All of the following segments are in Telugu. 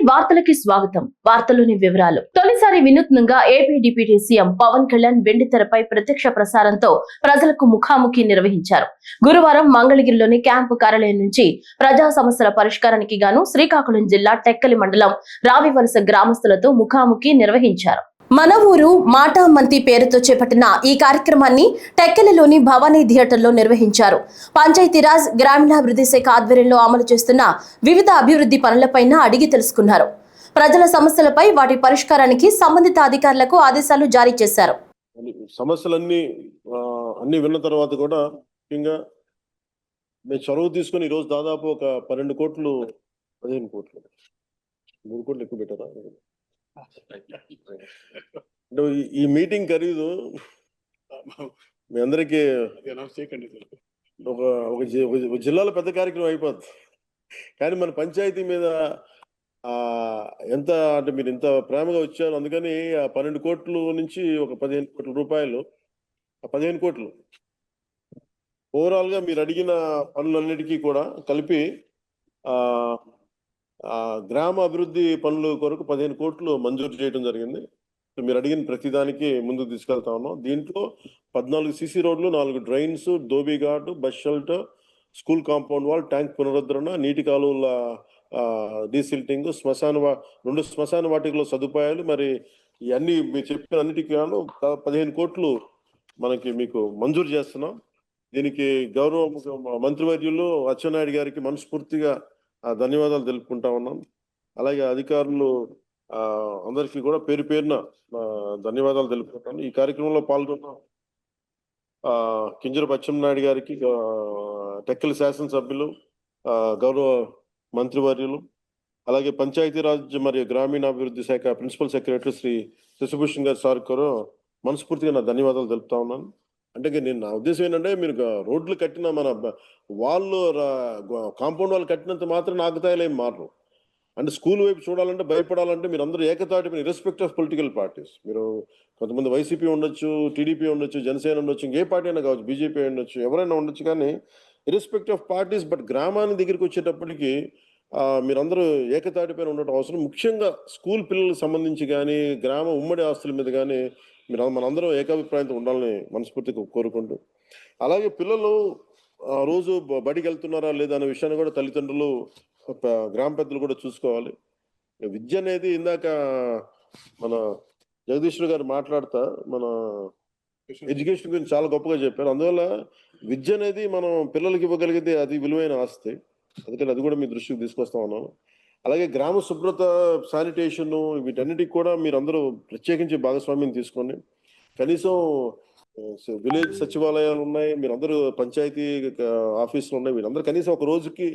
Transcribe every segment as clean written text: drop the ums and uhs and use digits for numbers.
వార్తలకి స్వాగతం. వార్తలోని వివరాలు. తొలిసారి వినూత్నంగా AP deputy CM Pawan Kalyan వెండితెరపై ప్రత్యక్ష ప్రసారంతో ప్రజలకు ముఖాముఖి నిర్వహించారు. గురువారం మంగళగిరిలోని క్యాంపు కార్యాలయం నుంచి ప్రజా సమస్యల పరిష్కారానికి గాను శ్రీకాకుళం జిల్లా టెక్కలి మండలం రావివలస గ్రామస్తులతో ముఖాముఖి నిర్వహించారు. మన ఊరు మాట మంతి పేరుతో చేపట్టిన ఈ కార్యక్రమాన్ని టెక్కలిలోని భవానీ థియేటర్లో నిర్వహించారు. పంచాయతీరాజ్ గ్రామీణాభివృద్ధి శాఖ ఆధ్వర్యంలో అమలు చేస్తున్న వివిధ అభివృద్ధి పనులపైన అడిగి తెలుసుకున్నారు. ప్రజల సమస్యలపై వాటి పరిష్కారానికి సంబంధిత అధికారులకు ఆదేశాలు జారీ చేశారు. సమస్యలన్నీ విన్న తర్వాత కూడా ముఖ్యంగా మేము చొరవ తీసుకుని ఈరోజు దాదాపు ఒక 12 కోట్లు 15 కోట్లు 3 కోట్లు ఎక్కువ పెట్టారా? ఈ మీటింగ్ ఖరీదు మీ అందరికీ ఒక జిల్లాలో పెద్ద కార్యక్రమం అయిపోద్ది. కానీ మన పంచాయతీ మీద ఎంత అంటే మీరు ఇంత ప్రేమగా వచ్చారు, అందుకని ఆ 12 కోట్లు నుంచి ఒక 15 కోట్ల రూపాయలు, 15 కోట్లు ఓవరాల్ గా మీరు అడిగిన పనులన్నిటికీ కూడా కలిపి గ్రామ అభివృద్ధి పనుల కొరకు 15 కోట్లు మంజూరు చేయడం జరిగింది. మీరు అడిగిన ప్రతిదానికి ముందుకు తీసుకెళ్తా ఉన్నాం. దీంట్లో 14 సిసి రోడ్లు, 4 drains, dhobi ghat, bus shelter, school compound wall, tank పునరుద్ధరణ, నీటి కాలువల డీసిల్టింగ్, 2 శ్మశాన వాటికలో సదుపాయాలు, మరి ఇవన్నీ మీరు చెప్పిన అన్నిటికీ గాను 15 కోట్లు మీకు మంజూరు చేస్తున్నాం. దీనికి గౌరవ మంత్రివర్యులు అచ్చెన్నాయుడు గారికి మనస్ఫూర్తిగా ధన్యవాదాలు తెలుపుకుంటా ఉన్నాం. అలాగే అధికారులు అందరికీ కూడా పేరు పేరున ధన్యవాదాలు తెలుపుకుంటాను. ఈ కార్యక్రమంలో పాల్గొన్న కింజరపు అచ్చెన్నాయుడు గారికి, టెక్కలి శాసనసభ్యులు, గౌరవ మంత్రివర్యులు, అలాగే పంచాయతీరాజ్ మరియు గ్రామీణాభివృద్ధి శాఖ ప్రిన్సిపల్ సెక్రటరీ శ్రీ శశిభూషణ్ గారి సార్ కూడా మనస్ఫూర్తిగా నా ధన్యవాదాలు తెలుపుతా ఉన్నాను. అంటే నేను నా ఉద్దేశం ఏంటంటే, మీరు రోడ్లు కట్టిన మన వాళ్ళు కాంపౌండ్ వాళ్ళు కట్టినంత మాత్రం ఆగుతాయిలు ఏం మారరు. అంటే స్కూల్ వైపు చూడాలంటే, భయపడాలంటే మీరు అందరూ ఏకతాటి మీద, ఇర్రెస్పెక్ట్ ఆఫ్ పొలిటికల్ పార్టీస్, మీరు కొంతమంది వైసీపీ ఉండొచ్చు, టీడీపీ ఉండొచ్చు, జనసేన ఉండొచ్చు, ఇంకే పార్టీ అయినా కావచ్చు, బీజేపీ ఉండొచ్చు, ఎవరైనా ఉండొచ్చు, కానీ ఇర్రెస్పెక్ట్ ఆఫ్ పార్టీస్, బట్ గ్రామానికి దగ్గరికి వచ్చేటప్పటికి మీరందరూ ఏకతాటిపైన ఉండటం అవసరం. ముఖ్యంగా స్కూల్ పిల్లలకు సంబంధించి కానీ, గ్రామ ఉమ్మడి ఆస్తుల మీద కానీ మనందరం ఏకాభిప్రాయంతో ఉండాలని మనస్ఫూర్తిగా కోరుకుంటూ, అలాగే పిల్లలు రోజు బడికి వెళ్తున్నారా లేదా అనే విషయాన్ని కూడా తల్లిదండ్రులు, గ్రామ పెద్దలు కూడా చూసుకోవాలి. విద్య అనేది ఇందాక మన జగదీశ్వర్ గారు మాట్లాడుతా మన ఎడ్యుకేషన్ గురించి చాలా గొప్పగా చెప్పారు. అందువల్ల విద్య అనేది మనం పిల్లలకి ఇవ్వగలిగితే అది విలువైన ఆస్తి. అందుకని అది కూడా మీ దృష్టికి తీసుకొస్తా ఉన్నాను. అలాగే గ్రామ శుభ్రత, శానిటేషన్, వీటన్నిటికి కూడా మీరు అందరూ ప్రత్యేకించి భాగస్వామ్యం తీసుకోండి. కనీసం విలేజ్ సచివాలయాలు ఉన్నాయి, మీరందరూ పంచాయతీ ఆఫీసులు ఉన్నాయి, వీళ్ళందరూ కనీసం ఒక రోజుకి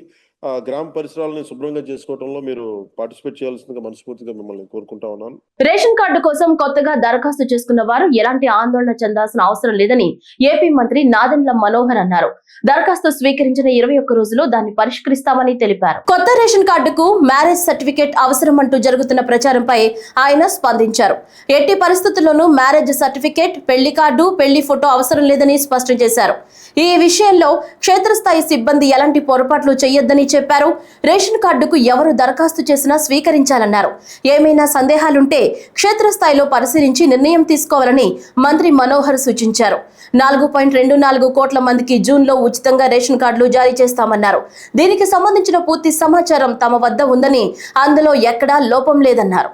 గ్రామ పరిసరాలను శుభ్రంగా చేసుకోవడంలో మీరు పార్టిసిపేట్ చేయాల్సిందిగా మనస్ఫూర్తిగా మిమ్మల్ని కోరుకుంటా ఉన్నాను. రేషన్ కార్డు కోసం కొత్తగా దరఖాస్తు చేసుకున్న వారు ఎలాంటి ఆందోళన చెందాల్సిన అవసరం లేదని ఏపీ మంత్రి నాదెండ్ల మనోహర్ అన్నారు. దరఖాస్తు స్వీకరించిన 21 రోజుల్లో దాన్ని పరిష్కరిస్తామని తెలిపారు. కొత్త రేషన్ కార్డుకు మ్యారేజ్ సర్టిఫికేట్ అవసరం అంటూ జరుగుతున్న ప్రచారంపై ఆయన స్పందించారు. ఎట్టి పరిస్థితుల్లోనూ మ్యారేజ్ సర్టిఫికేట్, పెళ్లి కార్డు, పెళ్లి ఫోటో అవసరం లేదని స్పష్టం చేశారు. ఈ విషయంలో క్షేత్రస్థాయి సిబ్బంది ఎలాంటి పొరపాట్లు చేయొద్దని చెప్పారు. రేషన్ కార్డుకు ఎవరు దరఖాస్తు చేసినా స్వీకరించాలన్నారు. ఏమైనా సందేహాలుంటే క్షేత్రస్థాయిలో పరిశీలించి నిర్ణయం తీసుకోవాలని మంత్రి మనోహర్ సూచించారు. 4.24 కోట్ల మందికి జూన్లో ఉచితంగా రేషన్ కార్డులు జారీ చేస్తామన్నారు. దీనికి సంబంధించిన పూర్తి సమాచారం తమ వద్ద ఉందని, అందులో ఎక్కడా లోపం లేదన్నారు.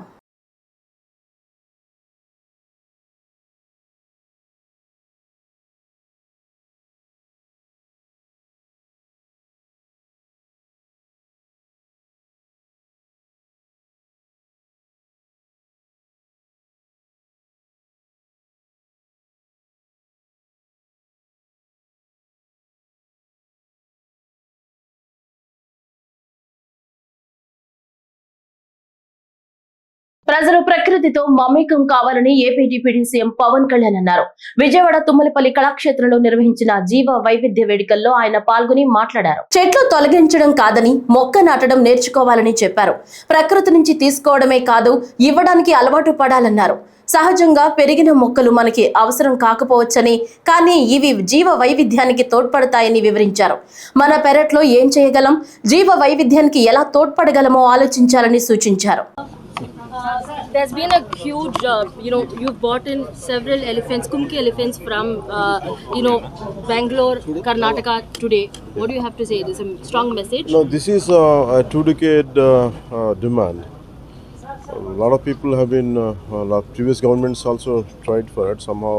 ప్రజలు ప్రకృతితో మమేకం కావాలని AP deputy CM Pawan Kalyan అన్నారు. విజయవాడ తుమ్మలపల్లి కళాక్షేత్రంలో నిర్వహించిన జీవ వైవిధ్య వేడుకల్లో ఆయన పాల్గొని మాట్లాడారు. చెట్లు తొలగించడం కాదని మొక్క నాటడం నేర్చుకోవాలని చెప్పారు. ప్రకృతి నుంచి తీసుకోవడమే కాదు, ఇవ్వడానికి అలవాటు పడాలన్నారు. సహజంగా పెరిగిన మొక్కలు మనకి అవసరం కాకపోవచ్చని, కానీ ఇవి జీవ వైవిధ్యానికి తోడ్పడతాయని వివరించారు. మన పెరట్లో ఏం చేయగలం, జీవ వైవిధ్యానికి ఎలా తోడ్పడగలమో ఆలోచించాలని సూచించారు. There's been a huge, you've bought in several elephants, Kumki elephants from, Bangalore, Karnataka today. What do you have to say? There's a strong message. No, this is a 2 decade demand. A lot of people have been, previous governments also tried for it. Somehow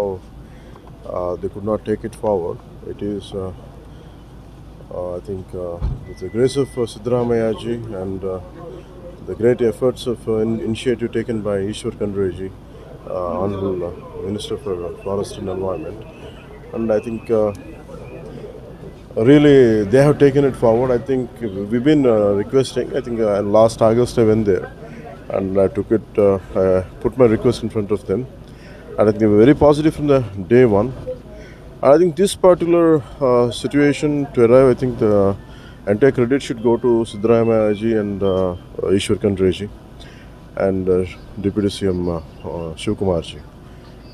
they could not take it forward. It is, I think, with the grace of Siddaramaiah ji and the great efforts of initiative taken by Ishwar Khandreji, Honorable Minister for Forest and Environment. And I think really they have taken it forward. I think we've been requesting, I think last August I went there and I took it, I put my request in front of them. And I think they were very positive from the day one. And I think this particular situation to arrive, I think the entire credit should go to Siddaramaiah ji and Ishwar Khandreji and Deputy CM Shiv Kumar ji.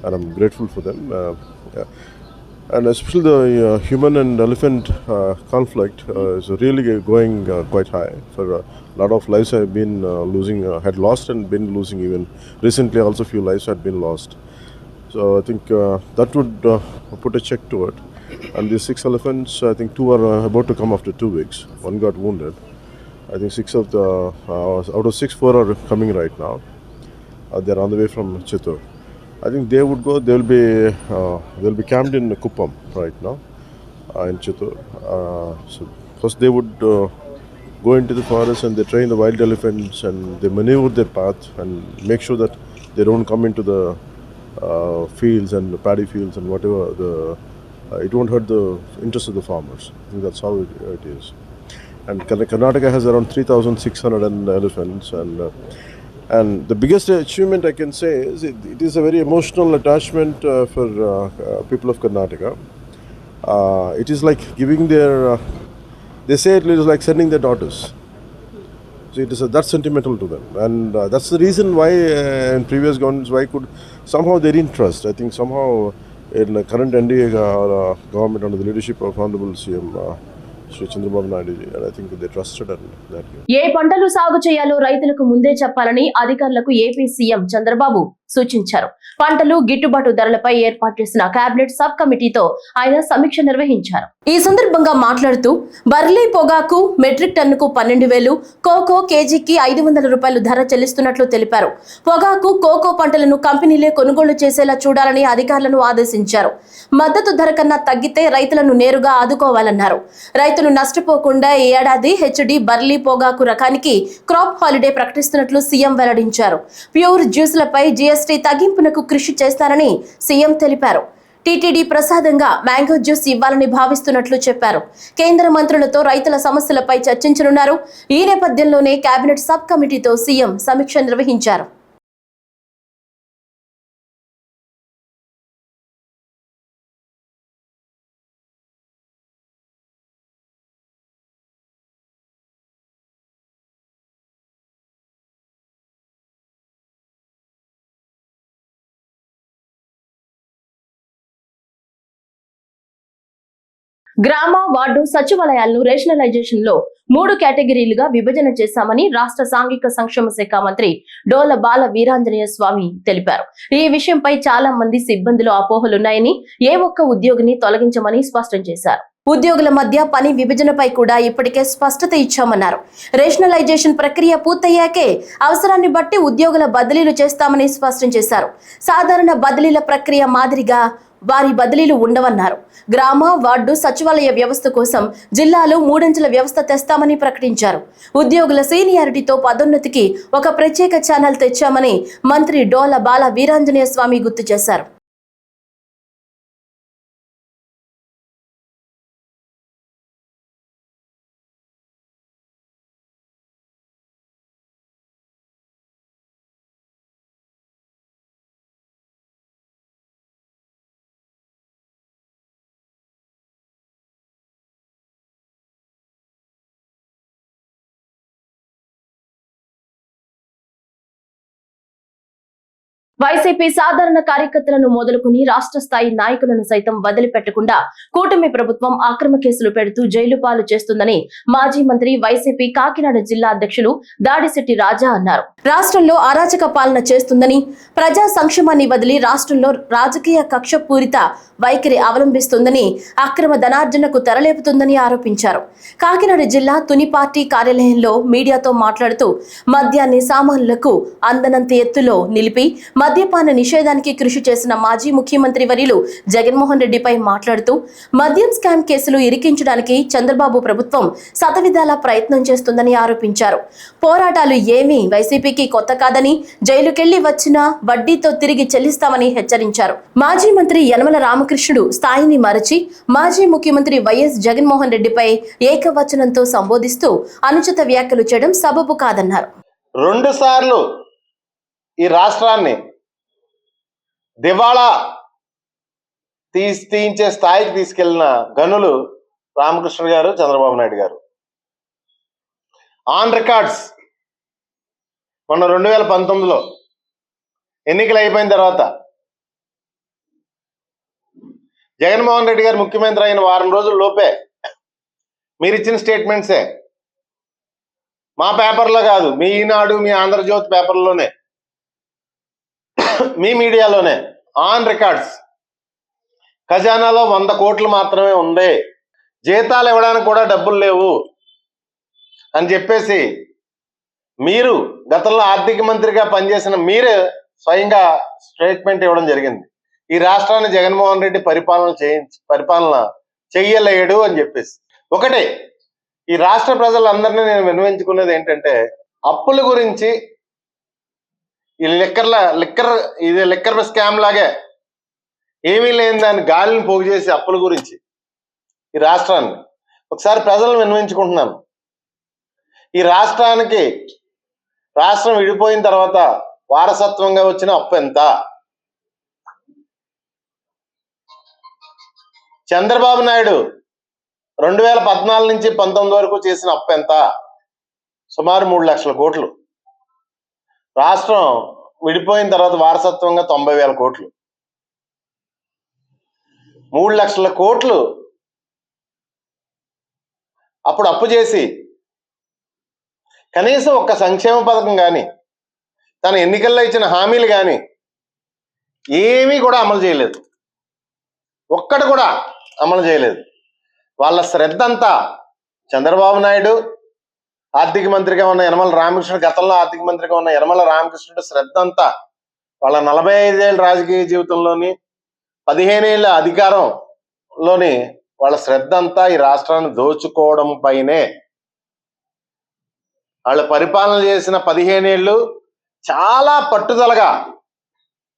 And I'm grateful for them. Yeah. And especially the human and elephant conflict is really going quite high. For a lot of lives have been had lost and been losing even. Recently also few lives had been lost. So I think that would put a check to it. And these 6 elephants, I think 2 are about to come after 2 weeks. 1 got wounded. I think 6 of the, out of 6, 4 are coming right now. They're on the way from Chittor. I think they would go, they'll be camped in Kuppam right now in Chittor. So first they would go into the forest and they train the wild elephants and they maneuver their path and make sure that they don't come into the fields and the paddy fields and whatever it won't hurt the interest of the farmers. I think that's how it is. And Karnataka has around 3,600 elephants and the biggest achievement I can say is it is a very emotional attachment for people of Karnataka. It is like giving their, they say it is like sending their daughters. So it is that sentimental to them, and that's the reason why in previous governments why could somehow they didn't trust. I think somehow in the current NDA government under the leadership of Honorable CM Shri Chandrababu Naidu ji, and I think they trusted and that. ఏ పంటలు సాగు చేయాలో రైతులకు ముందే చెప్పాలని అధికారులకు ఏపీ సీఎం చంద్రబాబు సూచించారు. పంటలు గిట్టుబాటు ధరలపై ఏర్పాటు చేసిన కేబినెట్ సబ్ కమిటీతో ఆయన సమీక్ష నిర్వహించారు. ఈ సందర్భంగా మాట్లాడుతూ బర్లీ పొగాకు మెట్రిక్ టన్నుకు 12,000, కోకో కేజీకి 500 రూపాయలు ధర చెల్లిస్తున్నట్లు తెలిపారు. పొగాకు, కోకో పంటలను కంపెనీలే కొనుగోలు చేసేలా చూడాలని అధికారులను ఆదేశించారు. మద్దతు ధర కన్నా తగ్గితే రైతులను నేరుగా ఆదుకోవాలన్నారు. రైతులు నష్టపోకుండా ఈ ఏడాది హెచ్డి బర్లీ పొగాకు రకానికి క్రాప్ హాలిడే ప్రకటిస్తున్నట్లు సీఎం వెల్లడించారు. ప్యూర్ జ్యూస్లపై జీఎస్టీ తగ్గింపునకు కృషి చేస్తారని సీఎం తెలిపారు. టీటీడీ ప్రసాదంగా మ్యాంగో జ్యూస్ ఇవ్వాలని భావిస్తున్నట్లు చెప్పారు. కేంద్ర మంత్రులతో రైతుల సమస్యలపై చర్చించనున్నారు. ఈ నేపథ్యంలోనే కేబినెట్ సబ్ కమిటీతో సీఎం సమీక్ష నిర్వహించారు. గ్రామ, వార్డు సచివాలయాలను రేషనలైజేషన్ లో 3 కేటగిరీలుగా విభజన చేశామని రాష్ట్ర సాంఘిక సంక్షేమ శాఖ మంత్రి డోల బాల వీరాంజనేయ స్వామి తెలిపారు. ఈ విషయంపై చాలా మంది సిబ్బందిలో అపోహలున్నాయని, ఏ ఒక్క ఉద్యోగిని తొలగించమని స్పష్టం చేశారు. ఉద్యోగుల మధ్య పని విభజనపై కూడా ఇప్పటికే స్పష్టత ఇచ్చామన్నారు. రేషనలైజేషన్ ప్రక్రియ పూర్తయ్యాకే అవసరాన్ని బట్టి ఉద్యోగుల బదిలీలు చేస్తామని స్పష్టం చేశారు. సాధారణ బదిలీల ప్రక్రియ మాదిరిగా వారి బదిలీలు ఉండవన్నారు. గ్రామ, వార్డు సచివాలయ వ్యవస్థ కోసం జిల్లాలో 3 అంచెల వ్యవస్థ తెస్తామని ప్రకటించారు. ఉద్యోగుల సీనియారిటీతో పదోన్నతికి ఒక ప్రత్యేక ఛానల్ తెచ్చామని మంత్రి డోల బాల వీరాంజనేయ స్వామి గుర్తు చేశారు. వైసీపీ సాధారణ కార్యకర్తలను మొదలుకుని రాష్ట్ర స్థాయి నాయకులను సైతం వదిలిపెట్టకుండా కూటమి ప్రభుత్వం అక్రమ కేసులు పెడుతూ జైలు పాలు చేస్తుందని మాజీ మంత్రి వైసీపీ కాకినాడ జిల్లా అధ్యక్షులు దాడిశెట్టి రాజా అన్నారు. రాష్ట్రంలో అరాచక పాలన చేస్తుందని, ప్రజా సంక్షేమాన్ని వదిలి రాష్ట్రంలో రాజకీయ కక్షపూరిత వైఖరి అవలంబిస్తుందని, అక్రమ ధనార్జనకు తెరలేపుతుందని ఆరోపించారు. కాకినాడ జిల్లా తుని పార్టీ కార్యాలయంలో మీడియాతో మాట్లాడుతూ మద్యాన్ని సామాన్యులకు అందనంత ఎత్తులో నిలిపి మద్యపాన నిషేధానికి కృషి చేసిన మాజీ ముఖ్యమంత్రి వర్యులు జగన్మోహన్ రెడ్డిపై మాట్లాడుతూ మద్యం స్కామ్ కేసులు ఇరికించడానికి చంద్రబాబు ప్రభుత్వం శతవిధాలా ప్రయత్నం చేస్తుందని ఆరోపించారు. పోరాటాలు ఏమీ వైసీపీకి కొత్త కాదని, జైలుకెళ్లి వచ్చిన వడ్డీతో తిరిగి చెల్లిస్తామని హెచ్చరించారు. మాజీ మంత్రి యనమల రామకృష్ణుడు స్థాయిని మరచి మాజీ ముఖ్యమంత్రి వైఎస్ జగన్మోహన్ రెడ్డిపై ఏకవచనంతో సంబోధిస్తూ అనుచిత వ్యాఖ్యలు చేయడం సబబు కాదన్నారు. 2 సార్లు ఈ రాష్ట్రాన్ని దివాళా తీయించే స్థాయికి తీసుకెళ్లిన గనులు రామకృష్ణ గారు, చంద్రబాబు నాయుడు గారు. ఆన్ రికార్డ్స్ మొన్న 2019లో ఎన్నికలు అయిపోయిన తర్వాత జగన్మోహన్ రెడ్డి గారు ముఖ్యమంత్రి అయిన వారం రోజుల లోపే మీరు ఇచ్చిన స్టేట్మెంట్సే, మా పేపర్లో కాదు, మీ ఈనాడు, మీ ఆంధ్రజ్యోతి పేపర్లోనే, మీ మీడియాలోనే ఆన్ రికార్డ్స్ ఖజానాలో 100 కోట్లు మాత్రమే ఉంది, జీతాలు ఇవ్వడానికి కూడా డబ్బులు లేవు అని చెప్పేసి మీరు గతంలో ఆర్థిక మంత్రిగా పనిచేసిన మీరే స్వయంగా స్టేట్మెంట్ ఇవ్వడం జరిగింది. ఈ రాష్ట్రాన్ని జగన్మోహన్ రెడ్డి పరిపాలన చెయ్యలేడు అని చెప్పేసి. ఒకటే, ఈ రాష్ట్ర ప్రజలందరినీ నేను విన్నవించుకునేది ఏంటంటే, అప్పుల గురించి ఈ లిక్కర్ స్కామ్ లాగే ఏమీ లేని దాన్ని గాలిని పోగు చేసి అప్పుల గురించి ఈ రాష్ట్రాన్ని ఒకసారి ప్రజలను విన్నవించుకుంటున్నాను. ఈ రాష్ట్రం విడిపోయిన తర్వాత వారసత్వంగా వచ్చిన అప్పు ఎంత? చంద్రబాబు నాయుడు 2014 నుంచి 19 వరకు చేసిన అప్పు ఎంత? సుమారు 3 లక్షల కోట్లు. రాష్ట్రం విడిపోయిన తర్వాత వారసత్వంగా 90,000 కోట్లు. 3 లక్షల కోట్లు అప్పుడు అప్పు చేసి కనీసం ఒక్క సంక్షేమ పథకం కానీ, తన ఎన్నికల్లో ఇచ్చిన హామీలు కానీ ఏమీ కూడా అమలు చేయలేదు. ఒక్కటి కూడా అమలు చేయలేదు. వాళ్ళ శ్రద్ధ అంతా చంద్రబాబు నాయుడు, ఆర్థిక మంత్రిగా ఉన్న యనమల రామకృష్ణుడు, గతంలో ఆర్థిక మంత్రిగా ఉన్న యనమల రామకృష్ణుడు శ్రద్ధ అంతా వాళ్ళ 45 ఏళ్ళ రాజకీయ జీవితంలోని 15 ఏళ్ళ అధికారంలోని వాళ్ళ శ్రద్ధ అంతా ఈ రాష్ట్రాన్ని దోచుకోవడం పైనే. వాళ్ళు పరిపాలన చేసిన 15 ఏళ్ళు చాలా పట్టుదలగా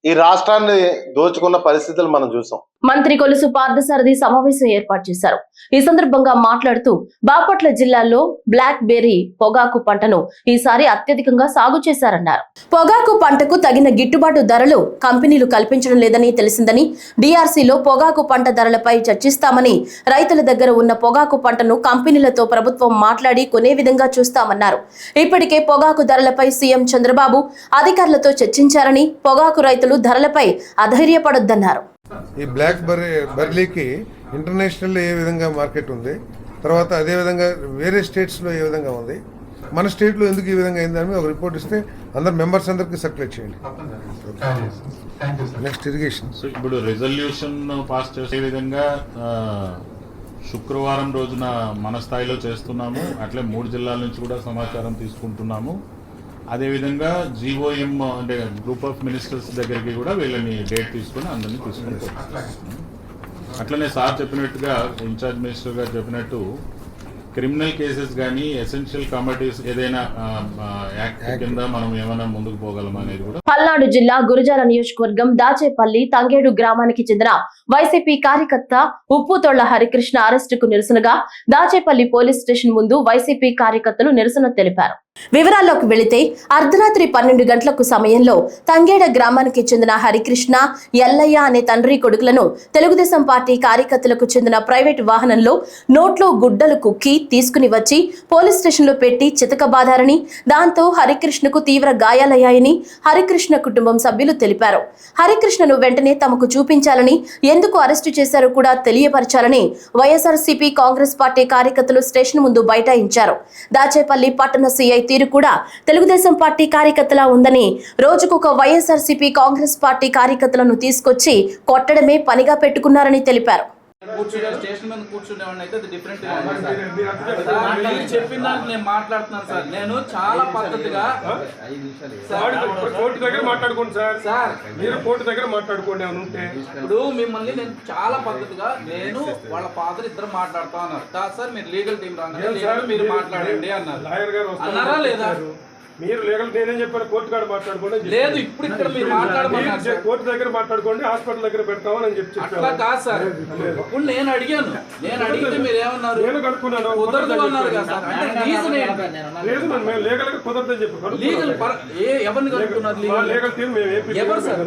ఈ రాష్ట్రాన్ని దోచుకున్న పరిస్థితులు మనం చూసాం. మంత్రి కొలుసు పార్థసారథి సమావేశం ఏర్పాటు చేశారు. ఈ సందర్భంగా మాట్లాడుతూ బాపట్ల జిల్లాలో బ్లాక్ బెర్రీ పొగాకు పంటను ఈసారి అత్యధికంగా సాగు చేశారన్నారు. పొగాకు పంటకు తగిన గిట్టుబాటు ధరలు కంపెనీలు కల్పించడం లేదని తెలిసిందని, డిఆర్సీలో పొగాకు పంట ధరలపై చర్చిస్తామని, రైతుల దగ్గర ఉన్న పొగాకు పంటను కంపెనీలతో ప్రభుత్వం మాట్లాడి కొనే విధంగా చూస్తామన్నారు. ఇప్పటికే పొగాకు ధరలపై సీఎం చంద్రబాబు అధికారులతో చర్చించారని, పొగాకు రైతులు ధరలపై అధైర్యపడొద్దన్నారు. ఈ బ్లాక్ బర్లీకి ఇంటర్నేషనల్లో ఏ విధంగా మార్కెట్ ఉంది, తర్వాత అదేవిధంగా వేరే స్టేట్స్లో ఏ విధంగా ఉంది, మన స్టేట్లో ఎందుకు ఈ విధంగా అయిందని ఒక రిపోర్ట్ ఇస్తే అందరు మెంబర్స్ అందరికీ సర్క్యులేట్ చేయండి. Next irrigation. సో ఇప్పుడు రెజల్యూషన్ పాస్ చేసే విధంగా శుక్రవారం రోజున మన స్థాయిలో చేస్తున్నాము. అట్లే 3 జిల్లాల నుంచి కూడా సమాచారం తీసుకుంటున్నాము. అదేవిధంగా జీఓఎం అంటే గ్రూప్ ఆఫ్ మినిస్టర్స్ దగ్గరికి కూడా వీళ్ళని డేట్ తీసుకొని అందరినీ తీసుకుని అట్లనే సార్ చెప్పినట్టుగా ఇన్ఛార్జ్ మినిస్టర్ గారు చెప్పినట్టు క్రిమినల్ కేసెస్ కానీ ఎసెన్షియల్ కమోడిటీస్ ఏదైనా యాక్ట్ కింద మనం ఏమైనా ముందుకు పోగలమా అనేది కూడా. పల్నాడు జిల్లా గురజాల నియోజకవర్గం దాచేపల్లి తంగేడు గ్రామానికి చెందిన వైసీపీ కార్యకర్త ఉప్పుతోళ్ల హరికృష్ణ అరెస్టుకు నిరసనగా దాచేపల్లి పోలీస్ స్టేషన్ ముందు వైసీపీ కార్యకర్తలు నిరసన తెలిపారు. వివరాల్లోకి వెళితే అర్ధరాత్రి 12 గంటలకు సమయంలో తంగేడ గ్రామానికి చెందిన హరికృష్ణ, ఎల్లయ్య అనే తండ్రి కొడుకులను తెలుగుదేశం పార్టీ కార్యకర్తలకు చెందిన ప్రైవేట్ వాహనంలో నోట్లో గుడ్డలు కుక్కి తీసుకుని వచ్చి పోలీస్ స్టేషన్లో పెట్టి చితకబాదారని, దాంతో హరికృష్ణకు తీవ్ర గాయాలయ్యాయని హరికృష్ణ కుటుంబం సభ్యులు తెలిపారు. హరికృష్ణను వెంటనే తమకు చూపించాలని, ఎందుకు అరెస్టు చేశారో కూడా తెలియపరచాలని వైఎస్ఆర్సీపీ కాంగ్రెస్ పార్టీ కార్యకర్తలు స్టేషన్ ముందు బైఠాయించారు. దాచేపల్లి పట్టణ సీఐ తీరు కూడా తెలుగుదేశం పార్టీ కార్యకర్తలా ఉందని, రోజుకొక వైఎస్ఆర్సీపీ కాంగ్రెస్ పార్టీ కార్యకర్తలను తీసుకొచ్చి కొట్టడమే పనిగా పెట్టుకున్నారని తెలిపారు. స్టేషన్ మీద కూర్చునేవాడిని అయితే అది డిఫరెంట్ గా ఉంది సార్. మీరు చెప్పిన దానికి నేను మాట్లాడుతున్నాను సార్. నేను చాలా పద్ధతిగా కోర్టు దగ్గర మాట్లాడుకోండి సార్. మీరు కోర్టు దగ్గర మాట్లాడుకోండి అని ఉంటే ఇప్పుడు మిమ్మల్ని నేను చాలా పద్ధతిగా నేను వాళ్ళ ఫాదర్ ఇద్దరు మాట్లాడుతా అన్నారు. కాదు సార్ మీరు లీగల్ టీం రాగానే మీరు మాట్లాడండి అన్నారు. లాయర్ గారు అన్నారా లేదా? మీరు లీగల్ నేనేం చెప్పాను, కోర్టు కాడ మాట్లాడుకోండి. లేదు, ఇప్పుడు ఇక్కడ మీరు మాట్లాడమన్నారు. కోర్టు దగ్గర మాట్లాడుకోండి, హాస్పిటల్ దగ్గర పెడతామని చెప్పి అట్లా కాదు సార్. ఇప్పుడు నేను అడిగాను, నేను అడిగితే మీరు ఏమన్నారు? నేను కనుక్కున్నాను, కుదరదు అన్నారు కదా సార్. అంటే రీజన్ ఏంటి? లేదు మేము లీగల్ గా కుదరదని చెప్పి లీగల్ ఎవరిని కనుక్కున్నారు? లీగల్ టీం ఎవరు సార్?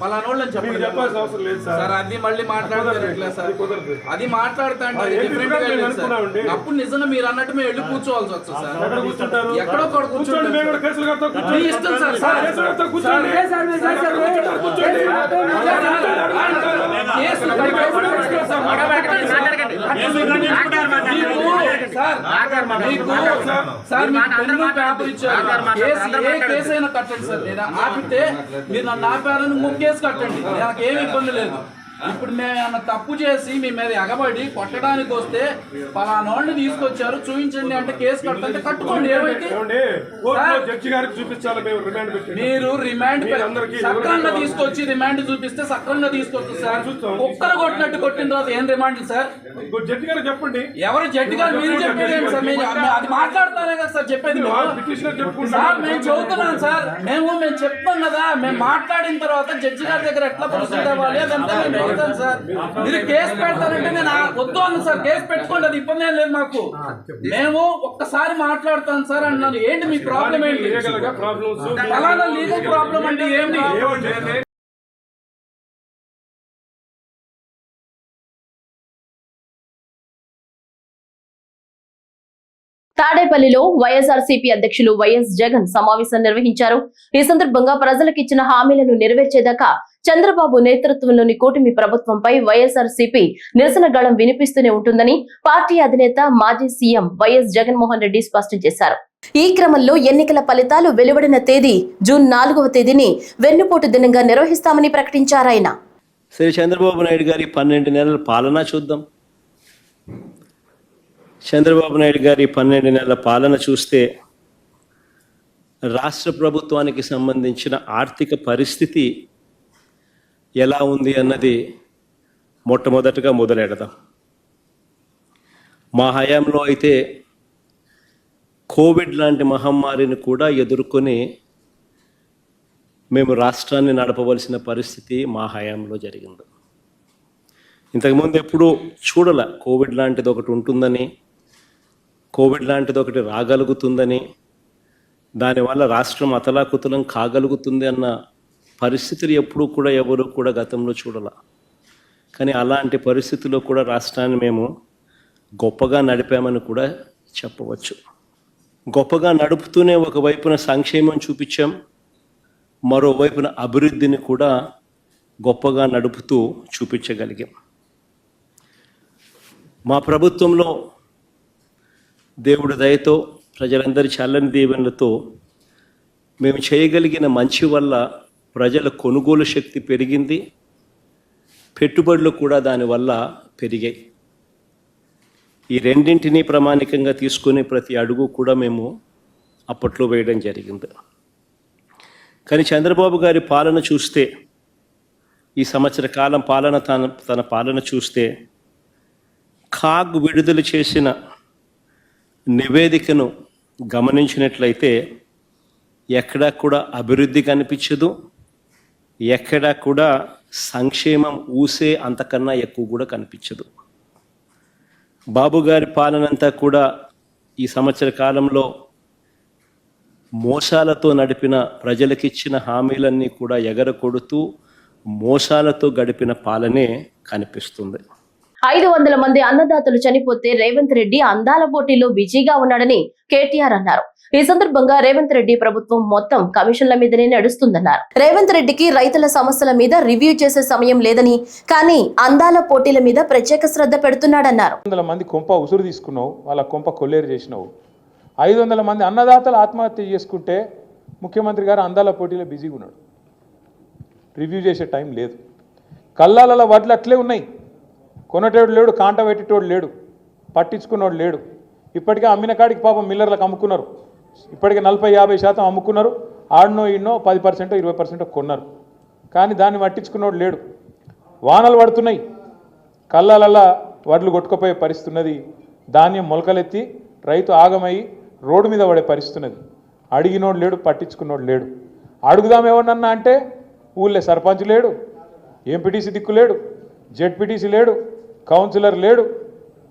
పలానోళ్ళు అని చెప్పండి. చెప్పాల్సిన అవసరం లేదు సార్. అది మళ్ళీ మాట్లాడతారు సార్. అది మాట్లాడతా అంటే అప్పుడు నిజంగా మీరు అన్నట్టు మేము వెళ్ళి కూర్చోవాల్సి వస్తుంది సార్. ఎక్కడో ఒకటి కూర్చోండి. మీ ఇష్టం సార్. పేపర్ ఇచ్చారు. ఏ కేసు అయినా కట్టండి సార్. నేను ఆపితే మీరు నన్ను ఆపారని కేసు కట్టండి, నాకు ఏమి ఇబ్బంది లేదు. ఇప్పుడు మేము తప్పు చేసి మీ మీద ఎగబడి కొట్టడానికి వస్తే పలానోళ్ళని తీసుకొచ్చారు చూపించండి అంటే కేసు కట్టంటే కట్టుకోండి. ఏమైతే మీరు రిమాండ్ సక్రంగా తీసుకొచ్చి రిమాండ్ చూపిస్తే సక్రంగా తీసుకొచ్చు సార్. కుక్కలు కొట్టినట్టు కొట్టిన తర్వాత ఏం రిమాండ్ సార్? జడ్జి గారు చెప్పండి. ఎవరు జడ్జి గారు? మీరు చెప్పేది సార్. అది మాట్లాడతారే కదా సార్ చెప్పేది. సార్ మేము చదువుతున్నాం సార్. మేము చెప్తాం కదా. మేము మాట్లాడిన తర్వాత జడ్జి గారి దగ్గర ఎట్లా ప్రొసీడ్ అవ్వాలి అదంతా సార్. మీరు కేసు పెడతారంటే నేను వద్దు అన్న సార్. కేసు పెట్టుకోండి, అది ఇబ్బంది ఏం లేదు మాకు. మేము ఒక్కసారి మాట్లాడతాం సార్ అన్నాను. ఏంటి మీ ప్రాబ్లం ఏంటి? అలాగే లీగల్ ప్రాబ్లం అంటే ఏంటి? తాడేపల్లిలో వైఎస్ఆర్సీపీ అధ్యక్షులు వైఎస్ జగన్ సమావేశం నిర్వహించారు. ఈ సందర్భంగా ప్రజలకు ఇచ్చిన హామీలను నెరవేర్చేదాకా చంద్రబాబు నేతృత్వంలోని కూటమి ప్రభుత్వంపై వైఎస్ఆర్సీపీ నిరసన గళం వినిపిస్తూనే ఉంటుందని పార్టీ అధినేత మాజీ సీఎం వైఎస్ జగన్మోహన్ రెడ్డి స్పష్టం చేశారు. ఈ క్రమంలో ఎన్నికల ఫలితాలు వెలువడిన తేదీ జూన్ 4వ తేదీని వెన్నుపోటు దినంగా నిర్వహిస్తామని ప్రకటించారాయన. శ్రీ చంద్రబాబు నాయుడు గారి 12 నెలల పాలన చూద్దాం. చంద్రబాబు నాయుడు గారి 12 నెలల పాలన చూస్తే రాష్ట్ర ప్రభుత్వానికి సంబంధించిన ఆర్థిక పరిస్థితి ఎలా ఉంది అన్నది మొట్టమొదటగా మొదలెడదాం. మా హయాంలో అయితే కోవిడ్ లాంటి మహమ్మారిని కూడా ఎదుర్కొని మేము రాష్ట్రాన్ని నడపవలసిన పరిస్థితి మా హయాంలో జరిగింది. ఇంతకుముందు ఎప్పుడూ చూడాల కోవిడ్ లాంటిది ఒకటి ఉంటుందని, కోవిడ్ లాంటిది ఒకటి రాగలుగుతుందని, దానివల్ల రాష్ట్రం అతలాకుతలం కాగలుగుతుంది అన్న పరిస్థితులు ఎప్పుడూ కూడా ఎవరు కూడా గతంలో చూడాల. కానీ అలాంటి పరిస్థితుల్లో కూడా రాష్ట్రాన్ని మేము గొప్పగా నడిపామని కూడా చెప్పవచ్చు. గొప్పగా నడుపుతూనే ఒకవైపున సంక్షేమం చూపించాం, మరోవైపున అభివృద్ధిని కూడా గొప్పగా నడుపుతూ చూపించగలిగాం. మా ప్రభుత్వంలో దేవుడి దయతో ప్రజలందరి చల్లని దీవెనలతో మేము చేయగలిగిన మంచి వల్ల ప్రజల కొనుగోలు శక్తి పెరిగింది, పెట్టుబడులు కూడా దానివల్ల పెరిగాయి. ఈ రెండింటినీ ప్రామాణికంగా తీసుకుని ప్రతి అడుగు కూడా మేము అప్పట్లో వేయడం జరిగింది. కానీ చంద్రబాబు గారి పాలన చూస్తే, ఈ సంవత్సర కాలం పాలన తన పాలన చూస్తే, కాగ్ విడుదల చేసిన నివేదికను గమనించినట్లయితే ఎక్కడా కూడా అభివృద్ధి కనిపించదు, ఎక్కడా కూడా సంక్షేమం ఊసే అంతకన్నా ఎక్కువ కూడా కనిపించదు. బాబు గారి పాలనంతా కూడా ఈ సంవత్సర కాలంలో మోసాలతో నడిపిన, ప్రజలకిచ్చిన హామీలన్నీ కూడా ఎగరకొడుతూ మోసాలతో గడిపిన పాలనే కనిపిస్తుంది. 500 మంది అన్నదాతలు చనిపోతే రేవంత్ రెడ్డి అందాల పోటీలో బిజీగా ఉన్నాడని కేటీఆర్ అన్నారు. ఈ సందర్భంగా రేవంత్ రెడ్డి ప్రభుత్వం మొత్తం కమిషన్ల మీదనే నడుస్తుందన్నారు. రేవంత్ రెడ్డికి రైతుల సమస్యల మీద రివ్యూ చేసే సమయం లేదని, కానీ అందాల పోటీల మీద ప్రత్యేక శ్రద్ధ పెడుతున్నాడన్నారు. 500 మంది కొంప ఉసురు తీసుకున్నావు, వాళ్ళ కొంప కొల్లేరు చేసినావు. 500 మంది అన్నదాతలు ఆత్మహత్య చేసుకుంటే ముఖ్యమంత్రి గారు అందాల పోటీలో బిజీగా ఉన్నాడు. రివ్యూ చేసే టైం లేదు. కల్లాల వడ్లు అట్లే ఉన్నాయి. కొనటోడు లేడు, కాంట పెట్టేటోడు లేడు, పట్టించుకున్నోడు లేడు. ఇప్పటికే అమ్మిన కాడికి పాపం మిల్లర్లకు అమ్ముకున్నారు. ఇప్పటికే 40-50% అమ్ముకున్నారు. ఆడనో ఈడనో 10% 20% కొన్నారు. కానీ దాన్ని పట్టించుకున్నోడు లేడు. వానలు పడుతున్నాయి, కళ్ళాలల్లా వడ్లు కొట్టుకుపోయే పరిస్థితి ఉన్నది. ధాన్యం మొలకలెత్తి రైతు ఆగమై రోడ్డు మీద పడే పరిస్థితి ఉన్నది. అడిగినోడు లేడు, పట్టించుకున్నోడు లేడు. అడుగుదాం ఎవరినన్నా అంటే ఊళ్ళో సర్పంచ్ లేడు, ఎంపీటీసీ దిక్కు లేడు, జెడ్పీటీసీ లేడు, కౌన్సిలర్ లేడు.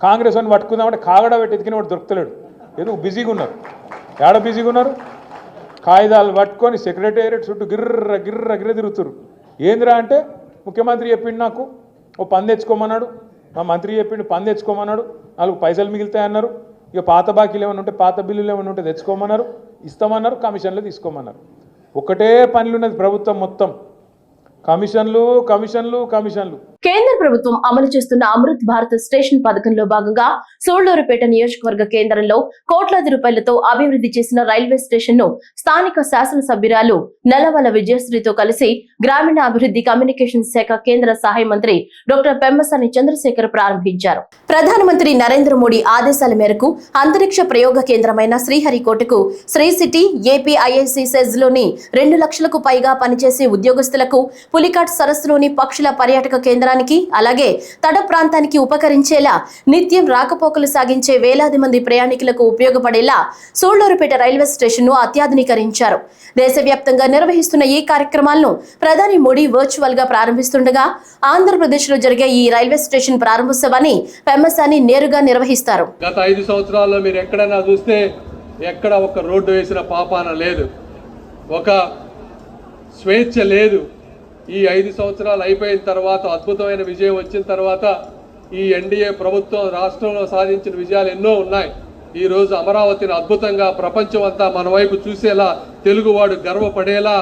కాంగ్రెస్ అని పట్టుకుందామంటే కాగడా పెట్టి ఎదిగిన వాడు దొరుకుతలేడు. ఎందుకు బిజీగా ఉన్నారు? ఏడ బిజీగా ఉన్నారు? కాగితాలు పట్టుకొని సెక్రటేరియట్ చుట్టూ గిర్ర తిరుగుతున్నారు. ఏందిరా అంటే ముఖ్యమంత్రి చెప్పిండు నాకు ఓ పని తెచ్చుకోమన్నాడు, మా మంత్రి చెప్పిండు పని తెచ్చుకోమన్నాడు, 4 పైసలు మిగులుతాయన్నారు. ఇక పాత బాకీలు ఏమైనా ఉంటే, పాత బిల్లులు ఏమైనా ఉంటే తెచ్చుకోమన్నారు, ఇస్తామన్నారు, కమిషన్లు తీసుకోమన్నారు. ఒకటే పనులు ఉన్నది ప్రభుత్వం మొత్తం, కమిషన్లు కమిషన్లు కమిషన్లు. కేంద్ర ప్రభుత్వం అమలు చేస్తున్న అమృత్ భారత్ స్టేషన్ పథకంలో భాగంగా సూళ్లూరుపేట నియోజకవర్గ కేంద్రంలో కోట్లాది రూపాయలతో అభివృద్ధి చేసిన రైల్వే స్టేషన్ ను స్థానిక శాసనసభ్యురాలు నల్లవల విజయశ్రీతో కలిసి గ్రామీణాభివృద్ధి కమ్యూనికేషన్ శాఖ కేంద్ర సహాయ మంత్రి డాక్టర్ పెమ్మసాని చంద్రశేఖర్ ప్రారంభించారు. ప్రధానమంత్రి నరేంద్ర మోడీ ఆదేశాల మేరకు అంతరిక్ష ప్రయోగ కేంద్రమైన శ్రీహరికోటకు శ్రీ సిటీ ఏపీఐఐసి సెజ్ లోని 2 లక్షలకు పైగా పనిచేసే ఉద్యోగస్తులకు, పులికాట్ సరస్సులోని పక్షుల పర్యాటక కేంద్రానికి, అలాగే తడ ప్రాంతానికి ఉపకరించేలా నిత్యం రాకపోకలు సాగించే వేలాది మంది ప్రయాణికులకు ఉపయోగపడేలా సూళ్లూరుపేట రైల్వే స్టేషన్ ను అత్యాధునీకరించారు. దేశవ్యాప్తంగా నిర్వహిస్తున్న ఈ కార్యక్రమాలను ప్రధాని మోడీ వర్చువల్ గా ప్రారంభిస్తుండగా ఆంధ్రప్రదేశ్ లో జరిగే ఈ రైల్వే స్టేషన్ ప్రారంభోత్సవాన్ని పెమ్మసాని నేరుగా నిర్వహిస్తారు. గత 5 సంవత్సరాల్లో మీరు ఎక్కడైనా చూస్తే ఎక్కడ ఒక రోడ్డు వేసిన పాపాన లేదు, ఒక స్వేచ్ఛ లేదు. ఈ 5 సంవత్సరాలు అయిపోయిన తర్వాత, అద్భుతమైన విజయం వచ్చిన తర్వాత ఈ ఎన్డీఏ ప్రభుత్వం రాష్ట్రంలో సాధించిన విజయాలు ఎన్నో ఉన్నాయి. ఈరోజు అమరావతిని అద్భుతంగా ప్రపంచం అంతా మన వైపు చూసేలా, తెలుగువాడు గర్వపడేలా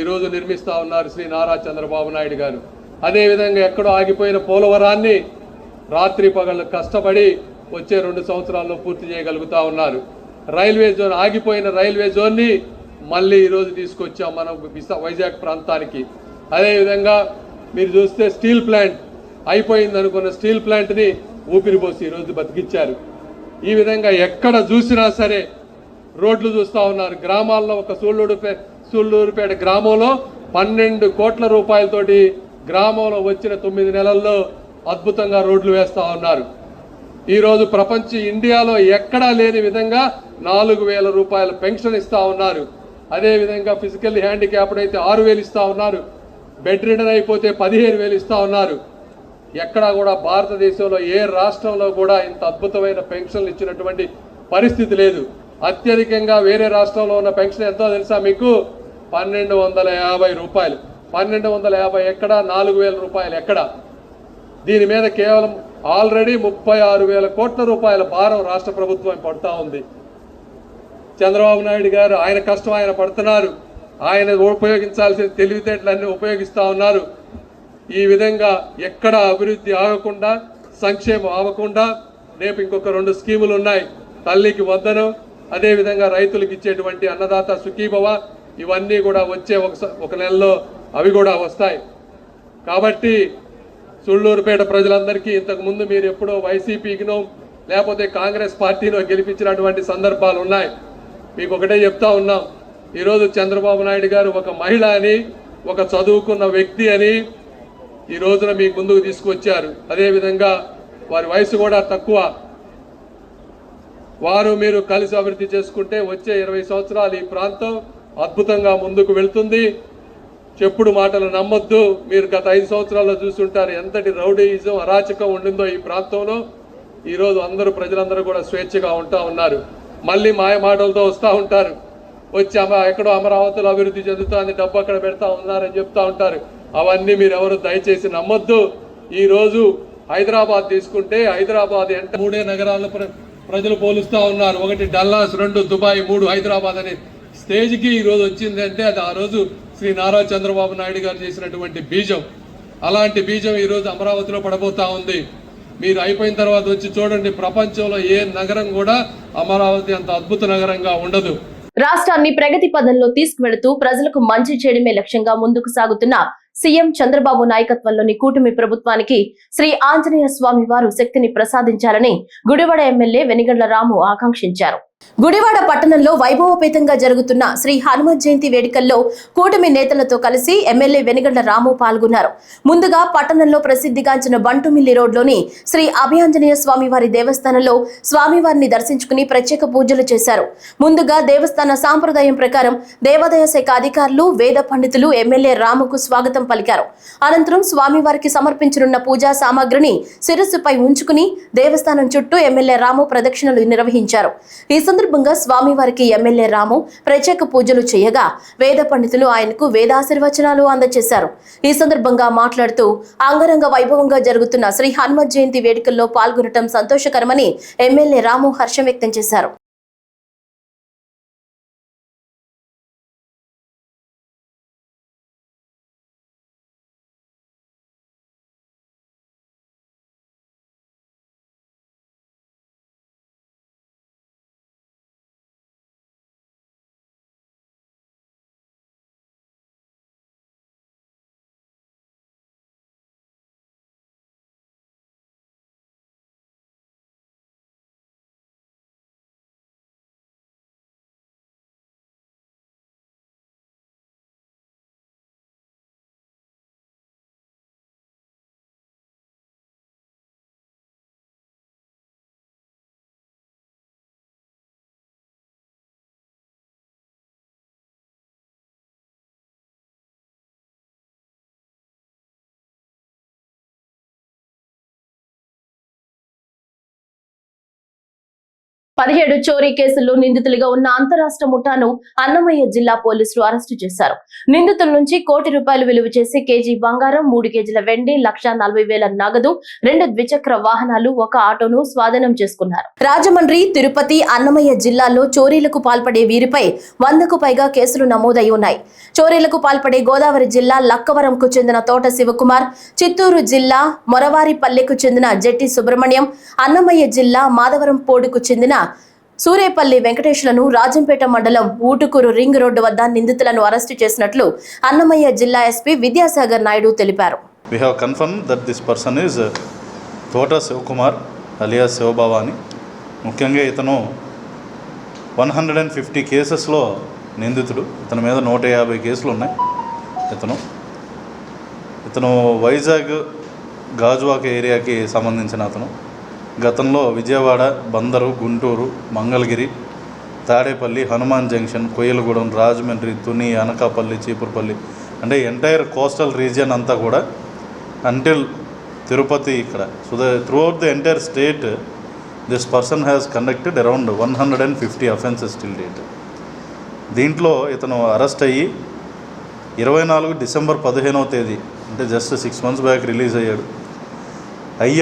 ఈరోజు నిర్మిస్తూ ఉన్నారు శ్రీ నారా చంద్రబాబు నాయుడు గారు. అదేవిధంగా ఎక్కడో ఆగిపోయిన పోలవరాన్ని రాత్రి పగళ్ళు కష్టపడి వచ్చే 2 సంవత్సరాల్లో పూర్తి చేయగలుగుతూ ఉన్నారు. రైల్వే జోన్, ఆగిపోయిన రైల్వే జోన్ని మళ్ళీ ఈరోజు తీసుకొచ్చాం మనం వైజాగ్ ప్రాంతానికి. అదేవిధంగా మీరు చూస్తే స్టీల్ ప్లాంట్, అయిపోయింది అనుకున్న స్టీల్ ప్లాంట్ని ఊపిరిపోసి ఈరోజు బతికిచ్చారు. ఈ విధంగా ఎక్కడ చూసినా సరే రోడ్లు చూస్తూ ఉన్నారు. గ్రామాల్లో ఒక సూళ్లూరుపేట గ్రామంలో 12 కోట్ల రూపాయలతోటి గ్రామంలో వచ్చిన 9 నెలల్లో అద్భుతంగా రోడ్లు వేస్తూ ఉన్నారు. ఈరోజు ఇండియాలో ఎక్కడా లేని విధంగా 4,000 రూపాయల పెన్షన్ ఇస్తూ ఉన్నారు. అదేవిధంగా ఫిజికల్లీ హ్యాండిక్యాప్డ్ అయితే 6,000 ఇస్తూ ఉన్నారు. బెడ్ రిడన్ అయిపోతే 15,000 ఇస్తూ ఉన్నారు. ఎక్కడా కూడా భారతదేశంలో ఏ రాష్ట్రంలో కూడా ఇంత అద్భుతమైన పెన్షన్లు ఇచ్చినటువంటి పరిస్థితి లేదు. అత్యధికంగా వేరే రాష్ట్రంలో ఉన్న పెన్షన్ ఎంతో తెలుసా మీకు? 1,250 రూపాయలు. 1,250 ఎక్కడ, 4,000 రూపాయలు ఎక్కడ? దీని మీద కేవలం ఆల్రెడీ 36,000 కోట్ల రూపాయల భారం రాష్ట్ర ప్రభుత్వం పడుతూ ఉంది. చంద్రబాబు నాయుడు గారు ఆయన కష్టం ఆయన పడుతున్నారు. ఆయన ఉపయోగించాల్సిన తెలివితేటలన్నీ ఉపయోగిస్తూ ఉన్నారు. ఈ విధంగా ఎక్కడ అభివృద్ధి ఆగకుండా, సంక్షేమం ఆగకుండా రేపు ఇంకొక 2 స్కీములు ఉన్నాయి. తల్లికి వందనం, అదేవిధంగా రైతులకు ఇచ్చేటువంటి అన్నదాత సుఖీభవ, ఇవన్నీ కూడా వచ్చే ఒక నెలలో అవి కూడా వస్తాయి. కాబట్టి సూళ్లూరుపేట ప్రజలందరికీ ఇంతకుముందు మీరు ఎప్పుడో వైసీపీకినో లేకపోతే కాంగ్రెస్ పార్టీలో గెలిపించినటువంటి సందర్భాలు ఉన్నాయి. మీకు ఒకటే చెప్తా ఉన్నాం, ఈరోజు చంద్రబాబు నాయుడు గారు ఒక మహిళ అని, ఒక చదువుకున్న వ్యక్తి అని ఈ రోజున మీకు ముందుకు తీసుకొచ్చారు. అదేవిధంగా వారి వయసు కూడా తక్కువ. వారు మీరు కలిసి అభివృద్ధి చేసుకుంటే వచ్చే 20 సంవత్సరాలు ఈ ప్రాంతం అద్భుతంగా ముందుకు వెళ్తుంది. చెప్పుడు మాటలు నమ్మొద్దు. మీరు గత 5 సంవత్సరాల్లో చూస్తుంటారు ఎంతటి రౌడీయిజం అరాచకం ఉండిందో ఈ ప్రాంతంలో. ఈరోజు ప్రజలందరూ కూడా స్వేచ్ఛగా ఉంటా ఉన్నారు. మళ్ళీ మాయ మాటలతో వస్తూ ఉంటారు, వచ్చి ఎక్కడో అమరావతిలో అభివృద్ధి చెందుతుంది, డబ్బు అక్కడ పెడతా ఉన్నారని చెప్తా ఉంటారు. అవన్నీ మీరు ఎవరు దయచేసి నమ్మొద్దు. ఈరోజు హైదరాబాద్ తీసుకుంటే హైదరాబాద్ 3 నగరాలను ప్రజలు పోలుస్తూ ఉన్నారు. 1 డల్లాస్, 2 దుబాయ్, 3 హైదరాబాద్ అనే స్టేజ్కి ఈరోజు వచ్చిందంటే అది ఆ రోజు శ్రీ నారా చంద్రబాబు నాయుడు గారు చేసినటువంటి బీజం. అలాంటి బీజం ఈరోజు అమరావతిలో పడబోతా ఉంది. మీరు అయిపోయిన తర్వాత వచ్చి చూడండి, ప్రపంచంలో ఏ నగరం కూడా అమరావతి అంత అద్భుత నగరంగా ఉండదు. రాష్ట్రాన్ని ప్రగతి పదంలో తీసుకువెళుతూ ప్రజలకు మంచి చేయడమే లక్ష్యంగా ముందుకు సాగుతున్న సీఎం చంద్రబాబు నాయకత్వంలోని కూటమి ప్రభుత్వానికి శ్రీ ఆంజనేయ స్వామి వారు శక్తిని ప్రసాదించాలని గుడివాడ ఎమ్మెల్యే వెనిగండ్ల రాము ఆకాంక్షించారు. గుడివాడ పట్టణంలో వైభవపేతంగా జరుగుతున్న శ్రీ హనుమత్ జయంతి వేడుకల్లో కూటమి నేతలతో కలిసి ఎమ్మెల్యే వెనిగండ్ల రాము పాల్గొన్నారు. ముందుగా పట్టణంలో ప్రసిద్ధిగాంచిన బంటుమిల్లి రోడ్లోని శ్రీ అభయాంజనేయ స్వామి వారి దేవస్థానంలో స్వామివారిని దర్శించుకుని ప్రత్యేక పూజలు చేశారు. ముందుగా దేవస్థాన సాంప్రదాయం ప్రకారం దేవాదాయ శాఖ అధికారులు, వేద పండితులు ఎమ్మెల్యే రాముకు స్వాగతం పలికారు. అనంతరం స్వామివారికి సమర్పించనున్న పూజా సామాగ్రిని శిరస్సుపై ఉంచుకుని దేవస్థానం చుట్టూ ఎమ్మెల్యే రాము ప్రదక్షిణలు నిర్వహించారు. ఈ సందర్భంగా స్వామివారికి ఎమ్మెల్యే రాము ప్రత్యేక పూజలు చేయగా వేద పండితులు ఆయనకు వేదాశీర్వచనాలు అందజేశారు. ఈ సందర్భంగా మాట్లాడుతూ అంగరంగ వైభవంగా జరుగుతున్న శ్రీ హనుమత్ జయంతి వేడుకల్లో పాల్గొనడం సంతోషకరమని ఎమ్మెల్యే రాము హర్షం వ్యక్తం చేశారు. పదిహేడు చోరీ కేసుల్లో నిందితులుగా ఉన్న అంతరాష్ట్ర ముఠాను అన్నమయ్య జిల్లా పోలీసులు అరెస్టు చేశారు. నిందితుల నుంచి ₹1 కోటి విలువ చేసి కేజీ బంగారం, 3 కేజీల వెండి, 1,40,000 నగదు, 2 ద్విచక్ర వాహనాలు, 1 ఆటోను స్వాధీనం చేసుకున్నారు. రాజమండ్రి, తిరుపతి, అన్నమయ్య జిల్లాల్లో చోరీలకు పాల్పడే వీరిపై 100కు పైగా కేసులు నమోదై ఉన్నాయి. చోరీలకు పాల్పడే గోదావరి జిల్లా లక్కవరంకు చెందిన తోట శివకుమార్, చిత్తూరు జిల్లా మొరవారిపల్లెకు చెందిన జెట్టి సుబ్రహ్మణ్యం, అన్నమయ్య జిల్లా మాధవరం పోడుకు చెందిన సూరేపల్లి వెంకటేశ్లను రాజంపేట మండలం ఊటుకూరు రింగ్ రోడ్డు వద్ద నిందితులను అరెస్టు చేసినట్లు అన్నమయ్య జిల్లా ఎస్పీ విద్యాసాగర్ నాయుడు తెలిపారు. We have confirmed that this person is తోట శివకుమార్ అలియాస్ శివభవాని. ముఖ్యంగా ఇతను 150 కేసెస్లో నిందితుడు. ఇతని మీద 150 కేసులు ఉన్నాయి. ఇతను వైజాగ్ గాజువాక ఏరియాకి సంబంధించిన అతను. గతంలో విజయవాడ, బందరు, గుంటూరు, మంగళగిరి, తాడేపల్లి, హనుమాన్ జంక్షన్, కొయ్యలగూడెం, రాజమండ్రి, తుని, అనకాపల్లి, చీపురుపల్లి అంటే ఎంటైర్ కోస్టల్ రీజియన్ అంతా కూడా అంటిల్ తిరుపతి ఇక్కడ. So throughout the entire state this person has conducted around 150 offences till date. దీంట్లో ఇతను అరెస్ట్ అయ్యి 24 డిసెంబర్ 15వ తేదీ అంటే జస్ట్ 6 months బ్యాక్ రిలీజ్ అయ్యాడు.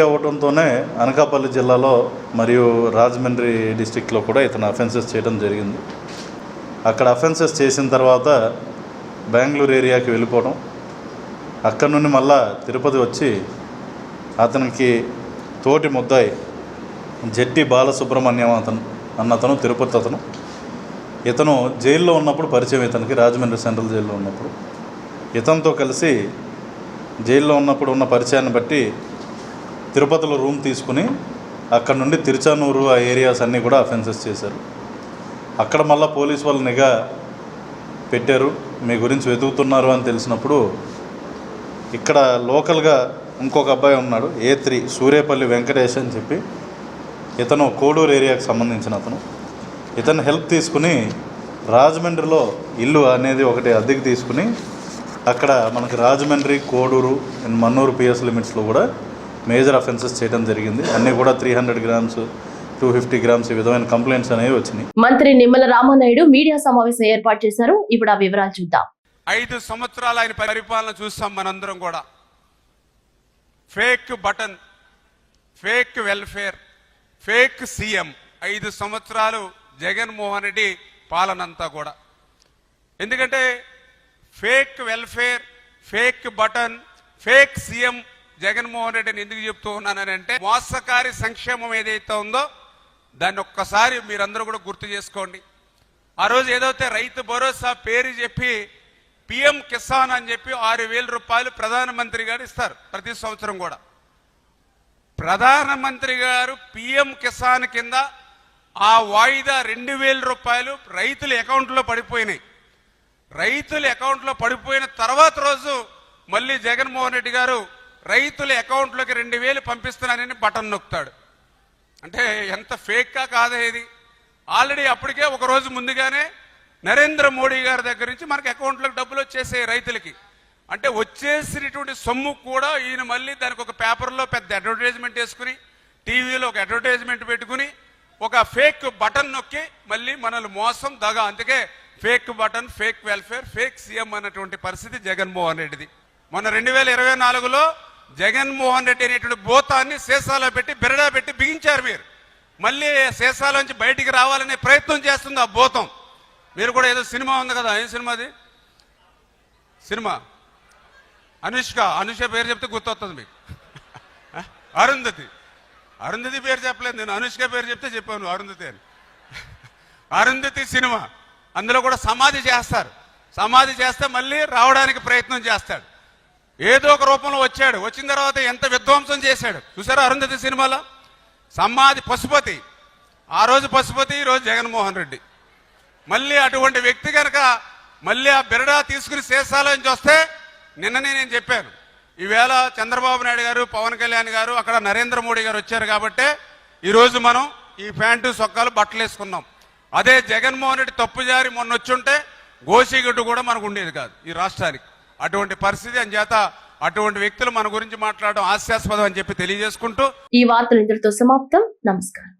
అవ్వడంతోనే అనకాపల్లి జిల్లాలో మరియు రాజమండ్రి డిస్టిక్లో కూడా ఇతను అఫెన్సెస్ చేయడం జరిగింది. అక్కడ అఫెన్సెస్ చేసిన తర్వాత బెంగళూరు ఏరియాకి వెళ్ళిపోవడం, అక్కడ నుండి మళ్ళా తిరుపతి వచ్చి అతనికి తోటి ముద్దాయి జెట్టి బాలసుబ్రహ్మణ్యం అన్నతను తిరుపతి అతను. ఇతను జైల్లో ఉన్నప్పుడు పరిచయం, ఇతనికి రాజమండ్రి సెంట్రల్ జైల్లో ఉన్నప్పుడు. ఇతనితో కలిసి జైల్లో ఉన్నప్పుడు ఉన్న పరిచయాన్ని బట్టి తిరుపతిలో రూమ్ తీసుకుని అక్కడ నుండి తిరుచానూరు ఆ ఏరియాస్ అన్నీ కూడా అఫెన్సెస్ చేశారు. అక్కడ మళ్ళీ పోలీసు వాళ్ళు నిఘా పెట్టారు. మీ గురించి వెతుకుతున్నారు అని తెలిసినప్పుడు ఇక్కడ లోకల్గా ఇంకొక అబ్బాయి ఉన్నాడు, A3 సూరేపల్లి వెంకటేష్ అని చెప్పి. ఇతను కోడూరు ఏరియాకి సంబంధించిన అతను. ఇతను హెల్ప్ తీసుకుని రాజమండ్రిలో ఇల్లు అనేది ఒకటి అద్దెకి తీసుకుని అక్కడ మనకి రాజమండ్రి, కోడూరు అండ్ మన్నూరు పిఎస్ లిమిట్స్లో కూడా మేజర్ అఫెన్సెస్ చేయడం జరిగింది. అన్నీ కూడా 300 గ్రామ్స్ 250 గ్రామ్స్ ఈ విధమైన కంప్లైంట్స్ అనేవి వచ్చినాయి. మంత్రి నిమ్మల రామానాయుడు మీడియా సమావేశం ఏర్పాటు చేశారు. ఇప్పుడు ఆ వివరాలు చూద్దాం. 5 సంవత్సరాలు ఆయన పరిపాలన చూస్తాం మనందరం కూడా. Fake button, fake welfare, fake CM. 5 సంవత్సరాలు జగన్మోహన్ రెడ్డి పాలనంతా కూడా. ఎందుకంటే fake welfare, fake button, fake CM Jaganmohan రెడ్డిని ఎందుకు చెప్తూ ఉన్నానంటే, మోసకారి సంక్షేమం ఏదైతే ఉందో దాన్ని ఒక్కసారి మీరందరూ కూడా గుర్తు చేసుకోండి. ఆ రోజు ఏదైతే రైతు భరోసా పేరు చెప్పి పిఎం కిసాన్ అని చెప్పి 6,000 రూపాయలు ప్రధానమంత్రి గారు ఇస్తారు ప్రతి సంవత్సరం కూడా. ప్రధానమంత్రి గారు పిఎం కిసాన్ కింద ఆ వాయిదా 2,000 రూపాయలు రైతుల అకౌంట్లో పడిపోయినాయి. రైతుల అకౌంట్లో పడిపోయిన తర్వాత రోజు మళ్ళీ జగన్మోహన్ రెడ్డి గారు రైతుల అకౌంట్లోకి 2,000 పంపిస్తున్నానని బటన్ నొక్కుతాడు. అంటే ఎంత ఫేక్గా కాదా ఇది? ఆల్రెడీ అప్పటికే ఒక రోజు ముందుగానే నరేంద్ర మోడీ గారి దగ్గర నుంచి మనకి అకౌంట్లోకి డబ్బులు వచ్చేసాయి రైతులకి. అంటే వచ్చేసినటువంటి సొమ్ము కూడా ఈయన మళ్ళీ దానికి ఒక పేపర్లో పెద్ద అడ్వర్టైజ్మెంట్ వేసుకుని, టీవీలో ఒక అడ్వర్టైజ్మెంట్ పెట్టుకుని, ఒక ఫేక్ బటన్ నొక్కి మళ్ళీ మనల్ని మోసం దగా. అందుకే fake button, fake welfare, fake CM అన్నటువంటి పరిస్థితి జగన్మోహన్ రెడ్డిది. మొన్న 2024లో జగన్మోహన్ రెడ్డి అనేటువంటి భూతాన్ని సీసాలో పెట్టి బెరడా పెట్టి బిగించారు మీరు. మళ్ళీ సీసాలోంచి బయటికి రావాలనే ప్రయత్నం చేస్తుంది ఆ భూతం. మీరు కూడా ఏదో సినిమా ఉంది కదా, ఏం సినిమా అది? సినిమా అనుష్క పేరు చెప్తే గుర్తొస్తుంది మీకు. అరుంధతి పేరు చెప్పలేదు నేను, అనుష్క పేరు చెప్తే చెప్పాను అరుంధతి అని. అరుంధతి సినిమా, అందులో కూడా సమాధి చేస్తారు. సమాధి చేస్తే మళ్ళీ రావడానికి ప్రయత్నం చేస్తాడు. ఏదో ఒక రూపంలో వచ్చాడు. వచ్చిన తర్వాత ఎంత విధ్వంసం చేశాడు చూసారా అరుంధతి సినిమాలో. సమాధి పశుపతి, ఆ రోజు పశుపతి, ఈ రోజు జగన్మోహన్ రెడ్డి. మళ్ళీ అటువంటి వ్యక్తి కనుక మళ్ళీ ఆ బిరడా తీసుకుని శేషాలోంచి వస్తే, నిన్ననే నేను చెప్పాను, ఈవేళ చంద్రబాబు నాయుడు గారు, పవన్ కళ్యాణ్ గారు, అక్కడ నరేంద్ర మోడీ గారు వచ్చారు కాబట్టి ఈరోజు మనం ఈ ప్యాంటు సొక్కాలు బట్టలు వేసుకున్నాం. అదే జగన్మోహన్ రెడ్డి తప్పుజారి మొన్న వచ్చుంటే గోసిగడ్డు కూడా మనకు ఉండేది కాదు ఈ రాష్ట్రానికి. అటువంటి పరిస్థితి. అంచేత అటువంటి వ్యక్తులు మన గురించి మాట్లాడడం హాస్యాస్పదం అని చెప్పి తెలియజేసుకుంటూ ఈ వార్తలు ఇంతటితో సమాప్తం. నమస్కారం.